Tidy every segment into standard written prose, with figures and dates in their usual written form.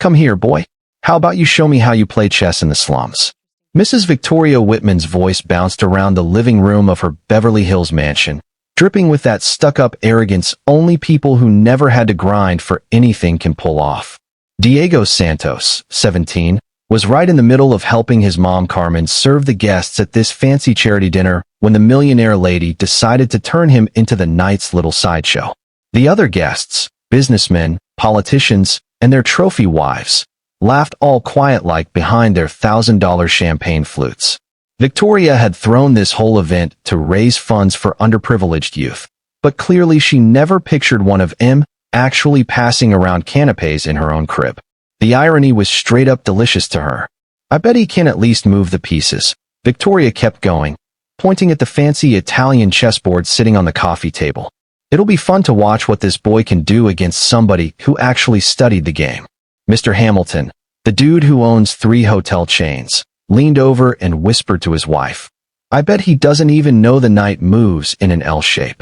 Come here, boy. How about you show me how you play chess in the slums? Mrs. Victoria Whitman's voice bounced around the living room of her Beverly Hills mansion, dripping with that stuck-up arrogance only people who never had to grind for anything can pull off. Diego Santos, 17, was right in the middle of helping his mom Carmen serve the guests at this fancy charity dinner when the millionaire lady decided to turn him into the night's little sideshow. The other guests, businessmen, politicians, and their trophy wives, laughed all quiet-like behind their $1,000 champagne flutes. Victoria had thrown this whole event to raise funds for underprivileged youth, but clearly she never pictured one of them actually passing around canapes in her own crib. The irony was straight-up delicious to her. I bet he can at least move the pieces. Victoria kept going, pointing at the fancy Italian chessboard sitting on the coffee table. It'll be fun to watch what this boy can do against somebody who actually studied the game. Mr. Hamilton, the dude who owns 3 hotel chains, leaned over and whispered to his wife, I bet he doesn't even know the knight moves in an L shape.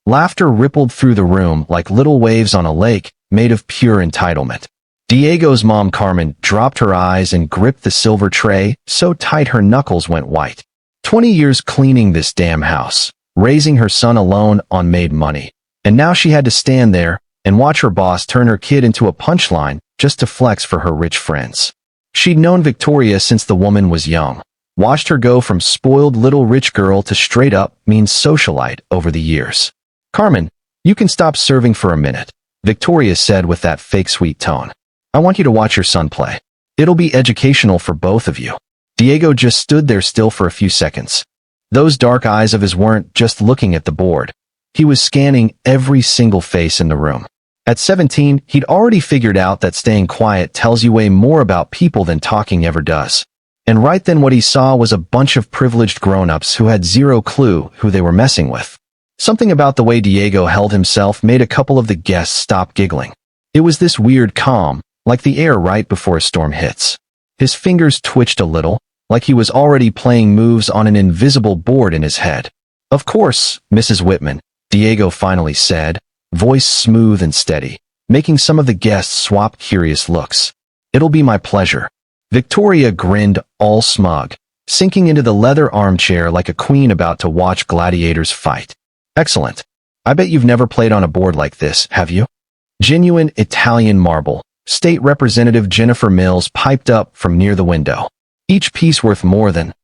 Laughter rippled through the room like little waves on a lake made of pure entitlement. Diego's mom Carmen dropped her eyes and gripped the silver tray so tight her knuckles went white. 20 years cleaning this damn house, raising her son alone on Maid money, and now she had to stand there and watch her boss turn her kid into a punchline just to flex for her rich friends. She'd known Victoria since the woman was young, watched her go from spoiled little rich girl to straight-up mean socialite over the years. Carmen, you can stop serving for a minute, Victoria said with that fake sweet tone. I want you to watch your son play. It'll be educational for both of you. Diego just stood there still for a few seconds. Those dark eyes of his weren't just looking at the board. He was scanning every single face in the room. At 17, he'd already figured out that staying quiet tells you way more about people than talking ever does. And right then what he saw was a bunch of privileged grown-ups who had zero clue who they were messing with. Something about the way Diego held himself made a couple of the guests stop giggling. It was this weird calm, like the air right before a storm hits. His fingers twitched a little, like he was already playing moves on an invisible board in his head. Of course, Mrs. Whitman, Diego finally said, voice smooth and steady, making some of the guests swap curious looks. It'll be my pleasure. Victoria grinned, all smug, sinking into the leather armchair like a queen about to watch gladiators fight. Excellent. I bet you've never played on a board like this, have you? Genuine Italian marble. State Representative Jennifer Mills piped up from near the window. Each piece worth more than,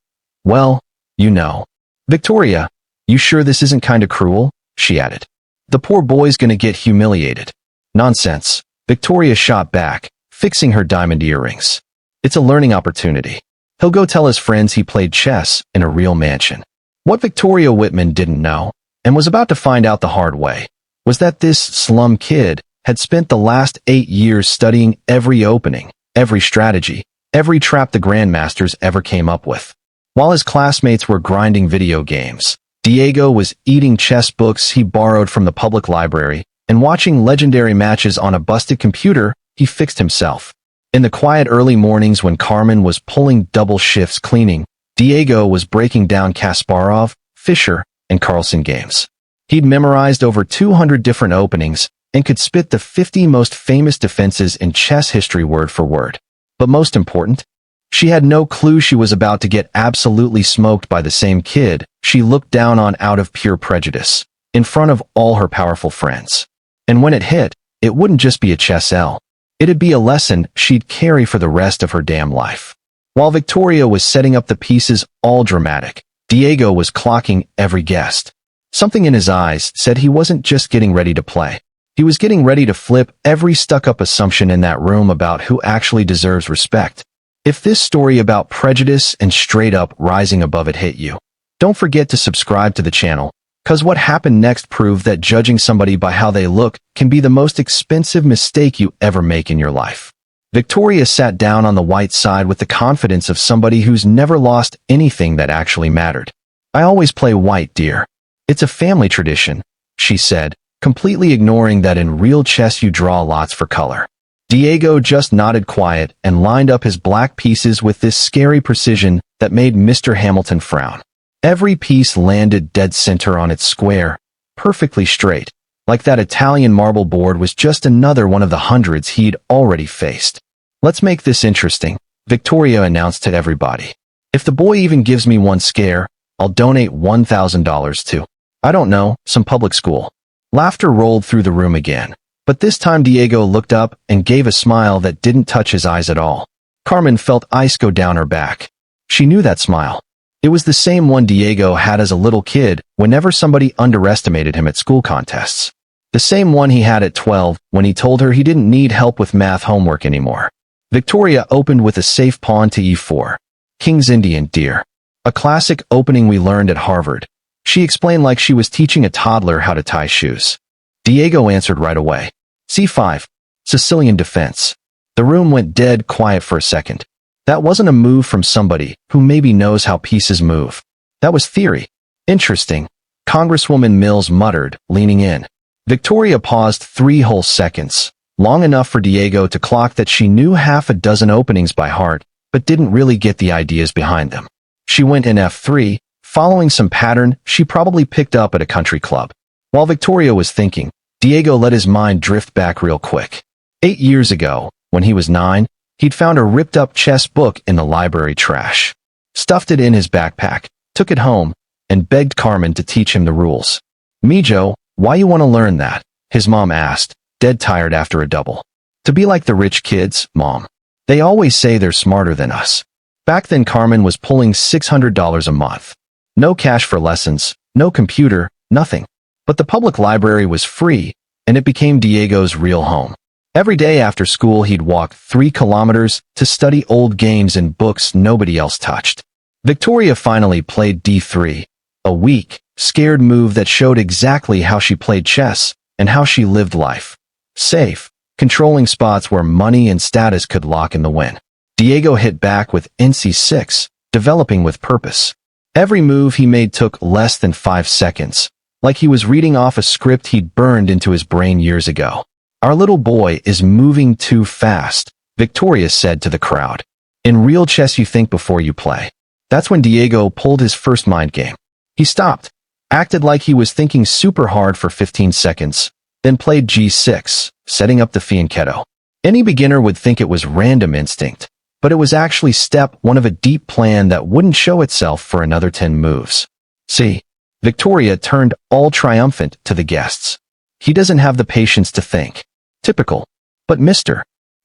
well, you know. Victoria, you sure this isn't kinda cruel? She added. The poor boy's gonna get humiliated. Nonsense, Victoria shot back, fixing her diamond earrings. It's a learning opportunity. He'll go tell his friends he played chess in a real mansion. What Victoria Whitman didn't know, and was about to find out the hard way, was that this slum kid had spent the last 8 years studying every opening, every strategy, every trap the grandmasters ever came up with. While his classmates were grinding video games, Diego was eating chess books he borrowed from the public library and watching legendary matches on a busted computer he fixed himself. In the quiet early mornings when Carmen was pulling double shifts cleaning, Diego was breaking down Kasparov, Fischer, and Carlsen games. He'd memorized over 200 different openings and could spit the 50 most famous defenses in chess history word for word. But most important, she had no clue she was about to get absolutely smoked by the same kid she looked down on out of pure prejudice, in front of all her powerful friends. And when it hit, it wouldn't just be a chess L. It'd be a lesson she'd carry for the rest of her damn life. While Victoria was setting up the pieces all dramatic, Diego was clocking every guest. Something in his eyes said he wasn't just getting ready to play. He was getting ready to flip every stuck-up assumption in that room about who actually deserves respect. If this story about prejudice and straight-up rising above it hit you, don't forget to subscribe to the channel, cause what happened next proved that judging somebody by how they look can be the most expensive mistake you ever make in your life. Victoria sat down on the white side with the confidence of somebody who's never lost anything that actually mattered. I always play white, dear. It's a family tradition, she said, completely ignoring that in real chess you draw lots for color. Diego just nodded quiet and lined up his black pieces with this scary precision that made Mr. Hamilton frown. Every piece landed dead center on its square, perfectly straight, like that Italian marble board was just another one of the hundreds he'd already faced. Let's make this interesting, Victoria announced to everybody. If the boy even gives me one scare, I'll donate $1,000 to, I don't know, some public school. Laughter rolled through the room again, but this time Diego looked up and gave a smile that didn't touch his eyes at all. Carmen felt ice go down her back. She knew that smile. It was the same one Diego had as a little kid whenever somebody underestimated him at school contests. The same one he had at 12 when he told her he didn't need help with math homework anymore. Victoria opened with a safe pawn to e4. King's Indian, dear. A classic opening we learned at Harvard. She explained like she was teaching a toddler how to tie shoes. Diego answered right away. c5. Sicilian defense. The room went dead quiet for a second. That wasn't a move from somebody who maybe knows how pieces move. That was theory. Interesting, Congresswoman Mills muttered, leaning in. Victoria paused 3 whole seconds, long enough for Diego to clock that she knew half a dozen openings by heart, but didn't really get the ideas behind them. She went in f3, following some pattern she probably picked up at a country club. While Victoria was thinking, Diego let his mind drift back real quick. 8 years ago, when he was 9, he'd found a ripped-up chess book in the library trash. Stuffed it in his backpack, took it home, and begged Carmen to teach him the rules. Mijo, why you want to learn that? His mom asked, dead tired after a double. To be like the rich kids, Mom. They always say they're smarter than us. Back then Carmen was pulling $600 a month. No cash for lessons, no computer, nothing. But the public library was free, and it became Diego's real home. Every day after school he'd walk 3 kilometers to study old games and books nobody else touched. Victoria finally played d3, a weak, scared move that showed exactly how she played chess and how she lived life. Safe, controlling spots where money and status could lock in the win. Diego hit back with nc6, developing with purpose. Every move he made took less than 5 seconds, like he was reading off a script he'd burned into his brain years ago. Our little boy is moving too fast, Victoria said to the crowd. In real chess you think before you play. That's when Diego pulled his first mind game. He stopped, acted like he was thinking super hard for 15 seconds, then played g6, setting up the fianchetto. Any beginner would think it was random instinct, but it was actually step 1 of a deep plan that wouldn't show itself for another 10 moves. See, Victoria turned all triumphant to the guests. He doesn't have the patience to think. Typical. But Mr.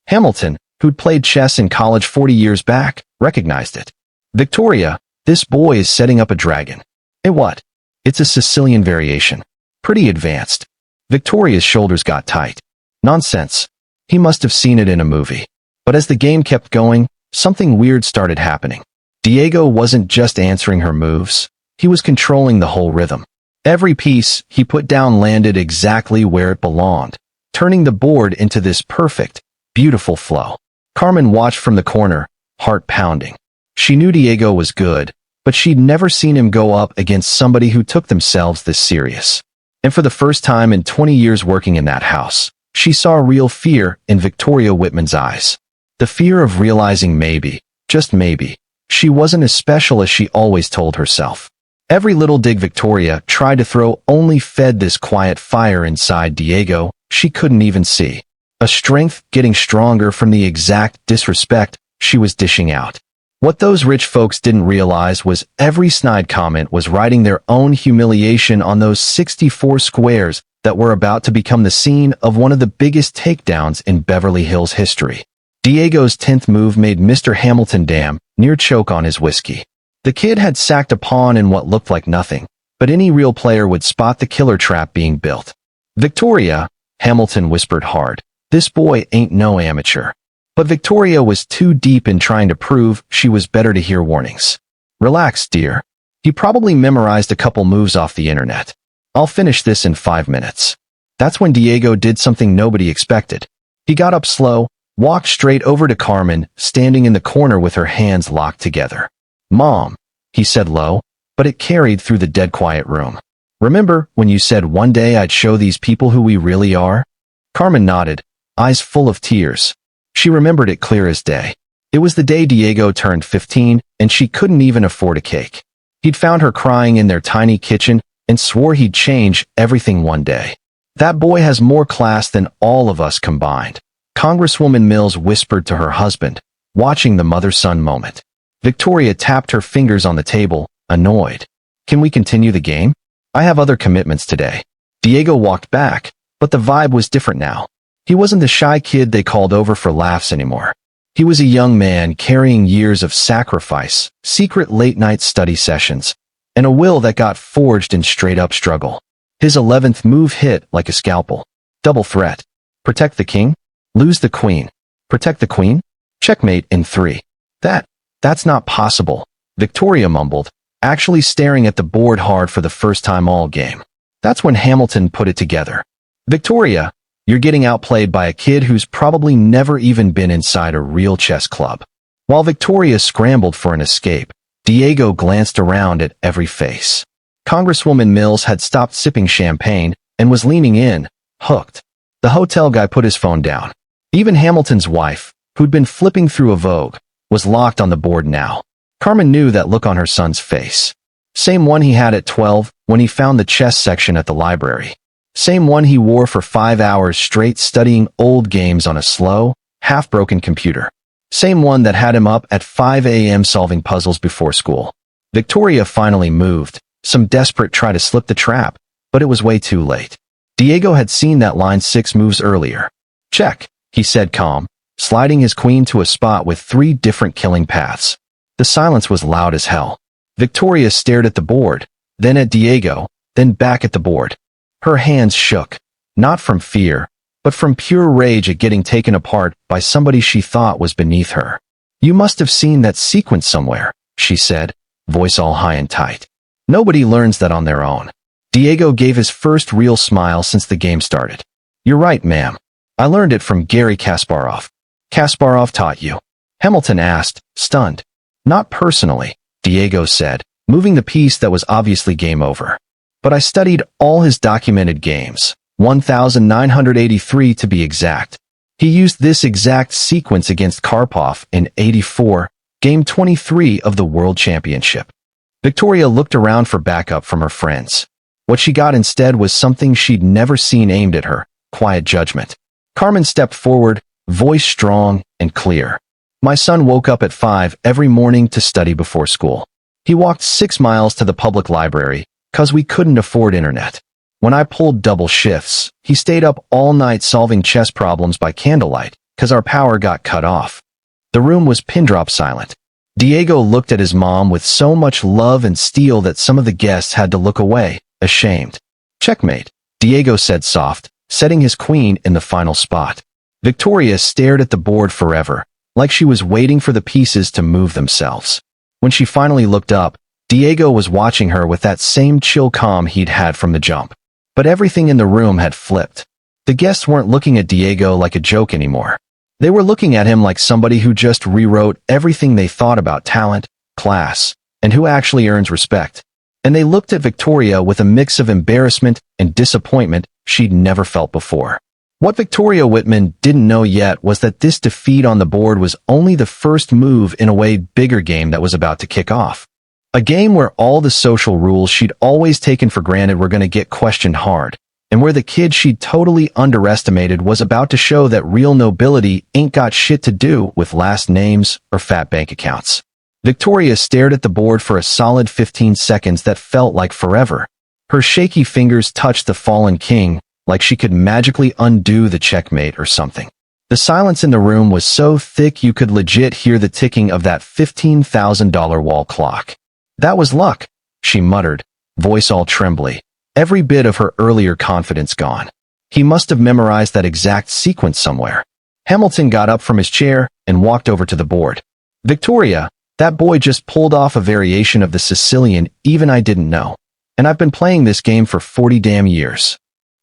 Hamilton, who'd played chess in college 40 years back, recognized it. Victoria, this boy is setting up a dragon. Eh what? It's a Sicilian variation. Pretty advanced. Victoria's shoulders got tight. Nonsense. He must have seen it in a movie. But as the game kept going, something weird started happening. Diego wasn't just answering her moves. He was controlling the whole rhythm. Every piece he put down landed exactly where it belonged, turning the board into this perfect, beautiful flow. Carmen watched from the corner, heart pounding. She knew Diego was good, but she'd never seen him go up against somebody who took themselves this serious. And for the first time in 20 years working in that house, she saw real fear in Victoria Whitman's eyes. The fear of realizing maybe, just maybe, she wasn't as special as she always told herself. Every little dig Victoria tried to throw only fed this quiet fire inside Diego she couldn't even see. A strength getting stronger from the exact disrespect she was dishing out. What those rich folks didn't realize was every snide comment was writing their own humiliation on those 64 squares that were about to become the scene of one of the biggest takedowns in Beverly Hills history. Diego's 10th move made Mr. Hamilton damn near choke on his whiskey. The kid had sacked a pawn in what looked like nothing, but any real player would spot the killer trap being built. Victoria, Hamilton whispered hard, this boy ain't no amateur. But Victoria was too deep in trying to prove she was better to hear warnings. Relax, dear. He probably memorized a couple moves off the internet. I'll finish this in 5 minutes. That's when Diego did something nobody expected. He got up slow, walked straight over to Carmen, standing in the corner with her hands locked together. Mom, he said low, but it carried through the dead quiet room. Remember when you said one day I'd show these people who we really are? Carmen nodded, eyes full of tears. She remembered it clear as day. It was the day Diego turned 15, and she couldn't even afford a cake. He'd found her crying in their tiny kitchen and swore he'd change everything one day. That boy has more class than all of us combined. Congresswoman Mills whispered to her husband, watching the mother-son moment. Victoria tapped her fingers on the table, annoyed. Can we continue the game? I have other commitments today. Diego walked back, but the vibe was different now. He wasn't the shy kid they called over for laughs anymore. He was a young man carrying years of sacrifice, secret late-night study sessions, and a will that got forged in straight-up struggle. His 11th move hit like a scalpel. Double threat. Protect the king? Lose the queen. Protect the queen? Checkmate in 3. That's not possible, Victoria mumbled, actually staring at the board hard for the first time all game. That's when Hamilton put it together. Victoria, you're getting outplayed by a kid who's probably never even been inside a real chess club. While Victoria scrambled for an escape, Diego glanced around at every face. Congresswoman Mills had stopped sipping champagne and was leaning in, hooked. The hotel guy put his phone down. Even Hamilton's wife, who'd been flipping through a Vogue, was locked on the board now. Carmen knew that look on her son's face. Same one he had at 12 when he found the chess section at the library. Same one he wore for 5 hours straight studying old games on a slow, half-broken computer. Same one that had him up at 5 a.m. solving puzzles before school. Victoria finally moved. Some desperate try to slip the trap, but it was way too late. Diego had seen that line 6 moves earlier. Check, he said calm, sliding his queen to a spot with 3 different killing paths. The silence was loud as hell. Victoria stared at the board, then at Diego, then back at the board. Her hands shook, not from fear, but from pure rage at getting taken apart by somebody she thought was beneath her. You must have seen that sequence somewhere, she said, voice all high and tight. Nobody learns that on their own. Diego gave his first real smile since the game started. You're right, ma'am. I learned it from Garry Kasparov. Kasparov taught you? Hamilton asked, stunned. Not personally, Diego said, moving the piece that was obviously game over. But I studied all his documented games, 1,983 to be exact. He used this exact sequence against Karpov in '84, game 23 of the World Championship. Victoria looked around for backup from her friends. What she got instead was something she'd never seen aimed at her, quiet judgment. Carmen stepped forward, voice strong and clear. My son woke up at 5 every morning to study before school. He walked 6 miles to the public library, 'cause we couldn't afford internet. When I pulled double shifts, he stayed up all night solving chess problems by candlelight, 'cause our power got cut off. The room was pin-drop silent. Diego looked at his mom with so much love and steel that some of the guests had to look away, ashamed. Checkmate, Diego said soft, setting his queen in the final spot. Victoria stared at the board forever, like she was waiting for the pieces to move themselves. When she finally looked up, Diego was watching her with that same chill calm he'd had from the jump. But everything in the room had flipped. The guests weren't looking at Diego like a joke anymore. They were looking at him like somebody who just rewrote everything they thought about talent, class, and who actually earns respect. And they looked at Victoria with a mix of embarrassment and disappointment she'd never felt before. What Victoria Whitman didn't know yet was that this defeat on the board was only the first move in a way bigger game that was about to kick off. A game where all the social rules she'd always taken for granted were going to get questioned hard, and where the kid she'd totally underestimated was about to show that real nobility ain't got shit to do with last names or fat bank accounts. Victoria stared at the board for a solid 15 seconds that felt like forever. Her shaky fingers touched the fallen king, like she could magically undo the checkmate or something. The silence in the room was so thick you could legit hear the ticking of that $15,000 wall clock. That was luck, she muttered, voice all trembly, every bit of her earlier confidence gone. He must have memorized that exact sequence somewhere. Hamilton got up from his chair and walked over to the board. Victoria, that boy just pulled off a variation of the Sicilian even I didn't know. And I've been playing this game for 40 damn years.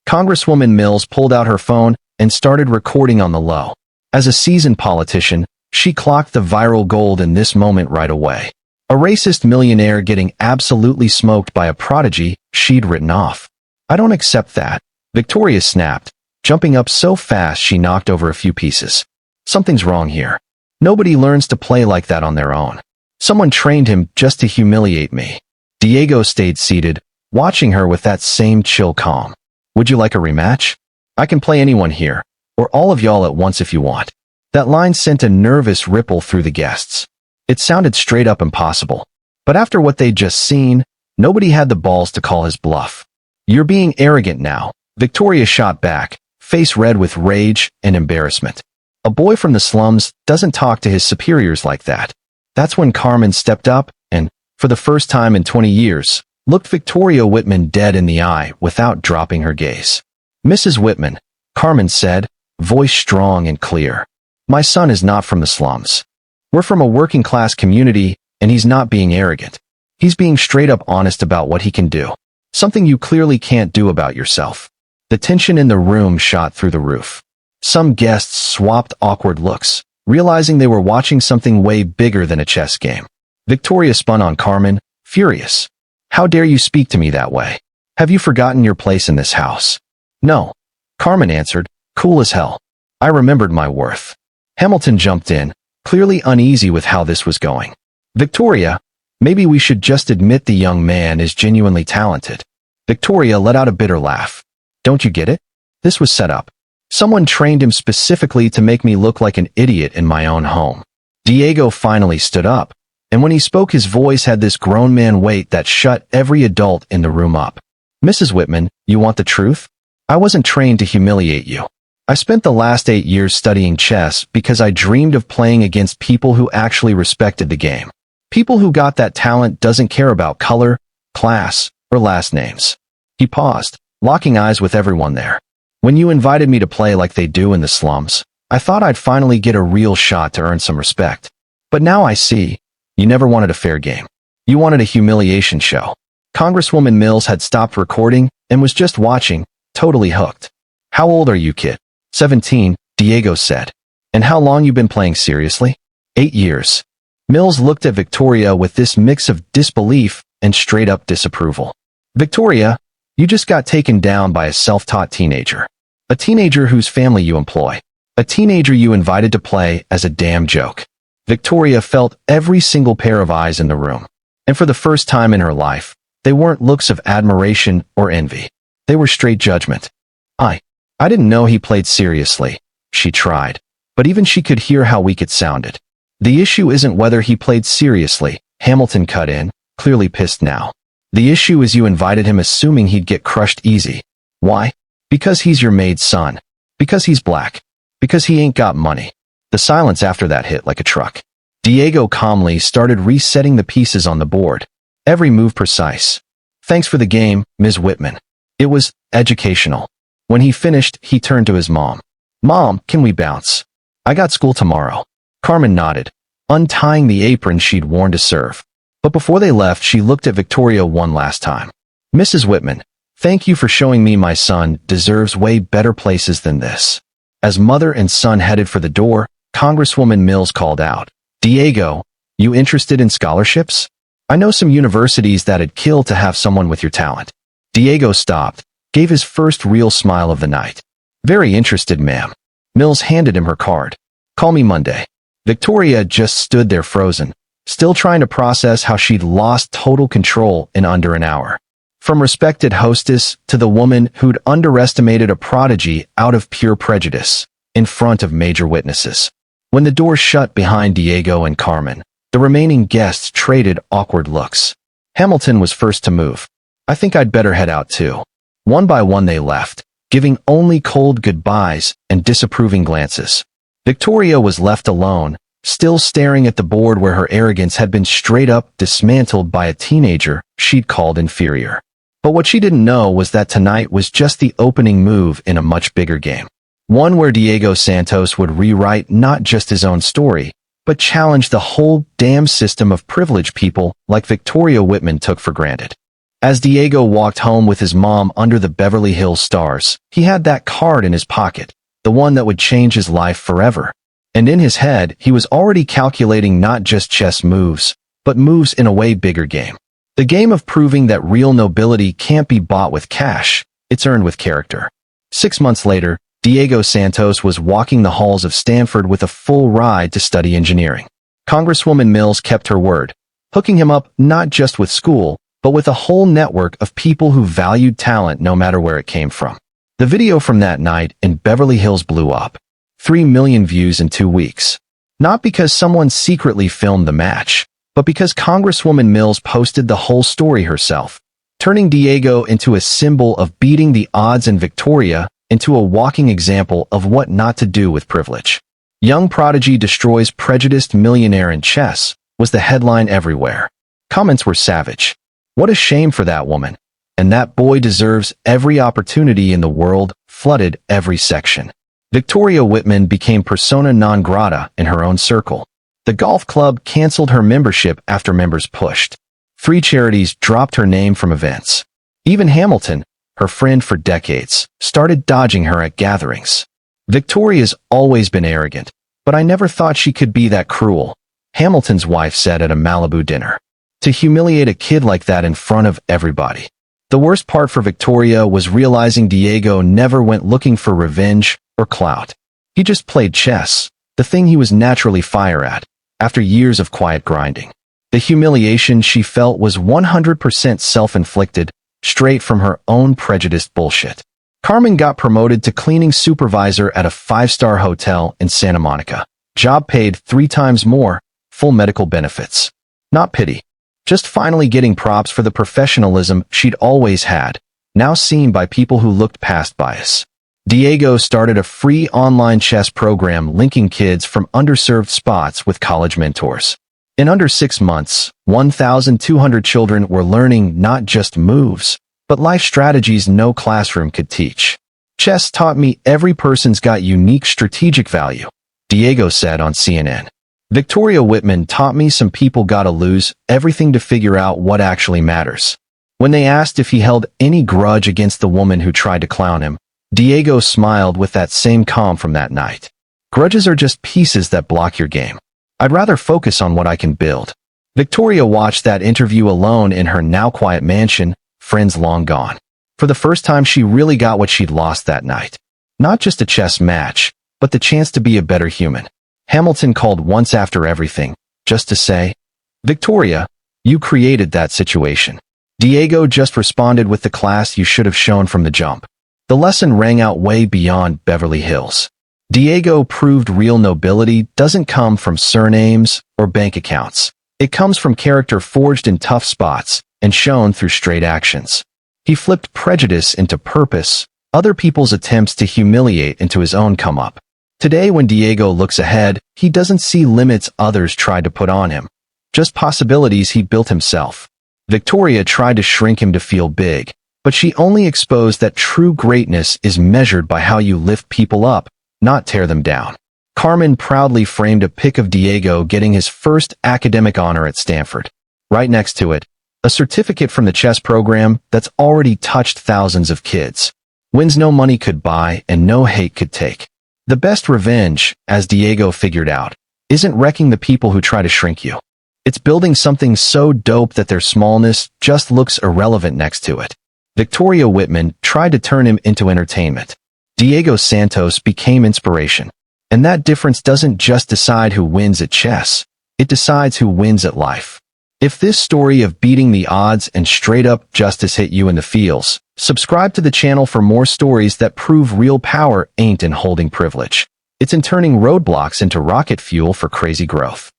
Congresswoman Mills pulled out her phone and started recording on the low. As a seasoned politician, she clocked the viral gold in this moment right away. A racist millionaire getting absolutely smoked by a prodigy she'd written off. I don't accept that, Victoria snapped, jumping up so fast she knocked over a few pieces. Something's wrong here. Nobody learns to play like that on their own. Someone trained him just to humiliate me. Diego stayed seated, watching her with that same chill calm. Would you like a rematch? I can play anyone here, or all of y'all at once if you want. That line sent a nervous ripple through the guests. It sounded straight up impossible. But after what they'd just seen, nobody had the balls to call his bluff. You're being arrogant now, Victoria shot back, face red with rage and embarrassment. A boy from the slums doesn't talk to his superiors like that. That's when Carmen stepped up and, for the first time in 20 years, looked Victoria Whitman dead in the eye without dropping her gaze. Mrs. Whitman, Carmen said, voice strong and clear. My son is not from the slums. We're from a working-class community, and he's not being arrogant. He's being straight-up honest about what he can do. Something you clearly can't do about yourself. The tension in the room shot through the roof. Some guests swapped awkward looks, realizing they were watching something way bigger than a chess game. Victoria spun on Carmen, furious. How dare you speak to me that way? Have you forgotten your place in this house? No. Carmen answered, cool as hell. I remembered my worth. Hamilton jumped in, clearly uneasy with how this was going. Victoria, maybe we should just admit the young man is genuinely talented. Victoria let out a bitter laugh. Don't you get it? This was set up. Someone trained him specifically to make me look like an idiot in my own home. Diego finally stood up, and when he spoke his voice had this grown man weight that shut every adult in the room up. Mrs. Whitman, you want the truth? I wasn't trained to humiliate you. I spent the last 8 years studying chess because I dreamed of playing against people who actually respected the game. People who got that talent doesn't care about color, class, or last names. He paused, locking eyes with everyone there. When you invited me to play like they do in the slums, I thought I'd finally get a real shot to earn some respect. But now I see, you never wanted a fair game. You wanted a humiliation show. Congresswoman Mills had stopped recording and was just watching, totally hooked. How old are you, kid? 17, Diego said. And how long you been playing seriously? 8 years. Mills looked at Victoria with this mix of disbelief and straight-up disapproval. Victoria, you just got taken down by a self-taught teenager. A teenager whose family you employ. A teenager you invited to play as a damn joke. Victoria felt every single pair of eyes in the room. And for the first time in her life, they weren't looks of admiration or envy. They were straight judgment. I didn't know he played seriously, she tried. But even she could hear how weak it sounded. The issue isn't whether he played seriously, Hamilton cut in, clearly pissed now. The issue is you invited him assuming he'd get crushed easy. Why? Because he's your maid's son. Because he's black. Because he ain't got money. The silence after that hit like a truck. Diego calmly started resetting the pieces on the board. Every move precise. Thanks for the game, Ms. Whitman. It was educational. When he finished, he turned to his mom. Mom, can we bounce? I got school tomorrow. Carmen nodded, untying the apron she'd worn to serve. But before they left, she looked at Victoria one last time. Mrs. Whitman, thank you for showing me my son deserves way better places than this. As mother and son headed for the door, Congresswoman Mills called out, Diego, you interested in scholarships? I know some universities that'd kill to have someone with your talent. Diego stopped, gave his first real smile of the night. Very interested, ma'am. Mills handed him her card. Call me Monday. Victoria just stood there frozen, still trying to process how she'd lost total control in under an hour. From respected hostess to the woman who'd underestimated a prodigy out of pure prejudice, in front of major witnesses. When the door shut behind Diego and Carmen, the remaining guests traded awkward looks. Hamilton was first to move. I think I'd better head out too. One by one they left, giving only cold goodbyes and disapproving glances. Victoria was left alone, still staring at the board where her arrogance had been straight up dismantled by a teenager she'd called inferior. But what she didn't know was that tonight was just the opening move in a much bigger game. One where Diego Santos would rewrite not just his own story, but challenge the whole damn system of privileged people like Victoria Whitman took for granted. As Diego walked home with his mom under the Beverly Hills stars, he had that card in his pocket, the one that would change his life forever. And in his head, he was already calculating not just chess moves, but moves in a way bigger game. The game of proving that real nobility can't be bought with cash, it's earned with character. 6 months later, Diego Santos was walking the halls of Stanford with a full ride to study engineering. Congresswoman Mills kept her word, hooking him up not just with school, but with a whole network of people who valued talent no matter where it came from. The video from that night in Beverly Hills blew up. 3 million views in 2 weeks. Not because someone secretly filmed the match, but because Congresswoman Mills posted the whole story herself, turning Diego into a symbol of beating the odds and Victoria into a walking example of what not to do with privilege. Young prodigy destroys prejudiced millionaire in chess was the headline everywhere. Comments were savage. What a shame for that woman. And that boy deserves every opportunity in the world, flooded every section. Victoria Whitman became persona non grata in her own circle. The golf club canceled her membership after members pushed. 3 charities dropped her name from events. Even Hamilton, her friend for decades, started dodging her at gatherings. Victoria's always been arrogant, but I never thought she could be that cruel, Hamilton's wife said at a Malibu dinner. To humiliate a kid like that in front of everybody. The worst part for Victoria was realizing Diego never went looking for revenge or clout. He just played chess, the thing he was naturally fire at, after years of quiet grinding. The humiliation she felt was 100% self-inflicted, straight from her own prejudiced bullshit. Carmen got promoted to cleaning supervisor at a 5-star hotel in Santa Monica. Job paid 3 times more, full medical benefits. Not pity. Just finally getting props for the professionalism she'd always had, now seen by people who looked past bias. Diego started a free online chess program linking kids from underserved spots with college mentors. In under 6 months, 1,200 children were learning not just moves, but life strategies no classroom could teach. Chess taught me every person's got unique strategic value, Diego said on CNN. Victoria Whitman taught me some people gotta lose everything to figure out what actually matters. When they asked if he held any grudge against the woman who tried to clown him, Diego smiled with that same calm from that night. Grudges are just pieces that block your game. I'd rather focus on what I can build. Victoria watched that interview alone in her now quiet mansion, friends long gone. For the first time she really got what she'd lost that night. Not just a chess match, but the chance to be a better human. Hamilton called once after everything, just to say, Victoria, you created that situation. Diego just responded with the class you should have shown from the jump. The lesson rang out way beyond Beverly Hills. Diego proved real nobility doesn't come from surnames or bank accounts. It comes from character forged in tough spots and shown through straight actions. He flipped prejudice into purpose, other people's attempts to humiliate into his own come up. Today when Diego looks ahead, he doesn't see limits others tried to put on him, just possibilities he built himself. Victoria tried to shrink him to feel big, but she only exposed that true greatness is measured by how you lift people up, not tear them down. Carmen proudly framed a pic of Diego getting his first academic honor at Stanford. Right next to it, a certificate from the chess program that's already touched thousands of kids. Wins no money could buy and no hate could take. The best revenge, as Diego figured out, isn't wrecking the people who try to shrink you. It's building something so dope that their smallness just looks irrelevant next to it. Victoria Whitman tried to turn him into entertainment. Diego Santos became inspiration. And that difference doesn't just decide who wins at chess, it decides who wins at life. If this story of beating the odds and straight-up justice hit you in the feels, subscribe to the channel for more stories that prove real power ain't in holding privilege. It's in turning roadblocks into rocket fuel for crazy growth.